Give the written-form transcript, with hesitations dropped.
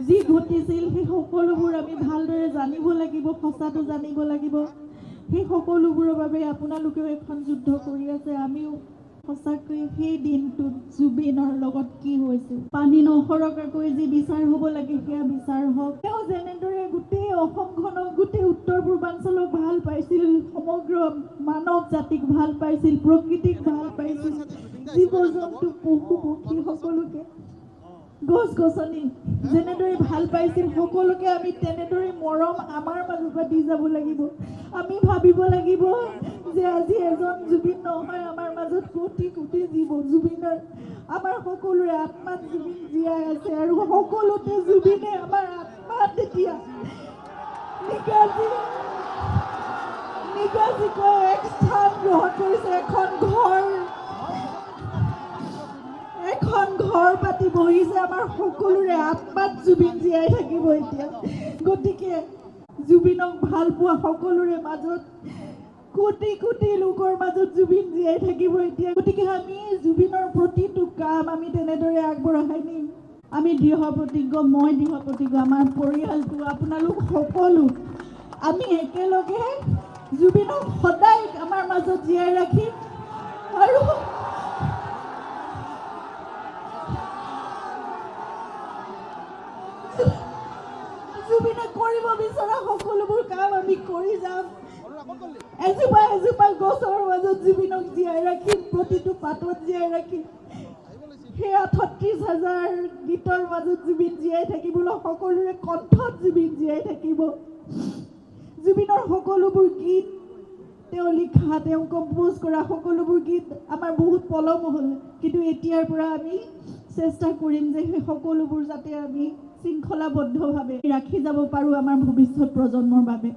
যি ঘটিছিল সেই সকলোবোৰ আমি ভালদৰে জানিব লাগিব, সঁচাটো জানিব লাগিব। সেই সকলোবোৰৰ বাবে আপোনালোকেও এখন যুদ্ধ কৰি আছে। আমিও সঁচাকৈ সেই দিনটোত জুবিনৰ লগত কি হৈছিল, পানী নসৰকাকৈ যি বিচাৰ হ'ব লাগে সেয়া বিচাৰ হওক। তেওঁ যেনেদৰে গোটেই অসমখনক, গোটেই উত্তৰ পূৰ্বাঞ্চলক ভাল পাইছিল, সমগ্ৰ মানৱ জাতিক ভাল পাইছিল, প্ৰকৃতিক ভাল পাইছিল, জীৱ জন্তু পশু পক্ষী সকলোকে, গছ গছনি যেনেদৰে ভাল পাইছিল, সকলোকে আমি তেনেদৰে মৰম আমাৰ মাজৰ পৰা দি যাব লাগিব। আমি ভাবিব লাগিব যে আজি এজন জুবিন নহয়, আমাৰ মাজত কোটি কোটি জীৱ। জুবিনৰ আমাৰ সকলোৰে আত্মাত জুবিন জীয়াই আছে আৰু সকলোতে জুবিনে আমাৰ আত্মাত তেতিয়া নিগাজিকৈ এক স্থান গ্ৰহণ কৰিছে। এখন ঘৰ পাতি বহিছে। আমাৰ সকলোৰে আত্মাত জুবিন জীয়াই থাকিব এতিয়া। গতিকে জুবিনক ভাল পোৱা সকলোৰে মাজত, কোটি কোটি লোকৰ মাজত জুবিন জীয়াই থাকিব এতিয়া। গতিকে আমি জুবিনৰ প্ৰতিটো কাম আমি তেনেদৰে আগবঢ়াই নিম। আমি দৃঢ় প্ৰতিজ্ঞ, মই দৃঢ় প্ৰতিজ্ঞ, আমাৰ পৰিয়ালটো, আপোনালোক সকলো, আমি একেলগে জুবিনক সদায় আমাৰ মাজত জীয়াই ৰাখিম। আৰু জুবিনে কৰিব বিচৰা সকলোবোৰ কাম আমি কৰি যাম। এজোপা এজোপা গছৰ মাজত জুবিনক জীয়াই ৰাখিম, প্ৰতিটো পাতত জীয়াই ৰাখিম। সেয়া ৩৬,০০০ গীতৰ মাজত জুবিন জীয়াই থাকিবলৈ, সকলোৰে কণ্ঠত জুবিন জীয়াই থাকিব। জুবিনৰ সকলোবোৰ গীত তেওঁ লিখা, তেওঁ কম্প'জ কৰা সকলোবোৰ গীত আমাৰ বহুত পলম হ'ল, কিন্তু এতিয়াৰ পৰা আমি চেষ্টা কৰিম যে সেই সকলোবোৰ যাতে আমি শৃংখলাবদ্ধভাৱে ৰাখি যাব পাৰোঁ আমাৰ ভৱিষ্যত প্ৰজন্মৰ বাবে।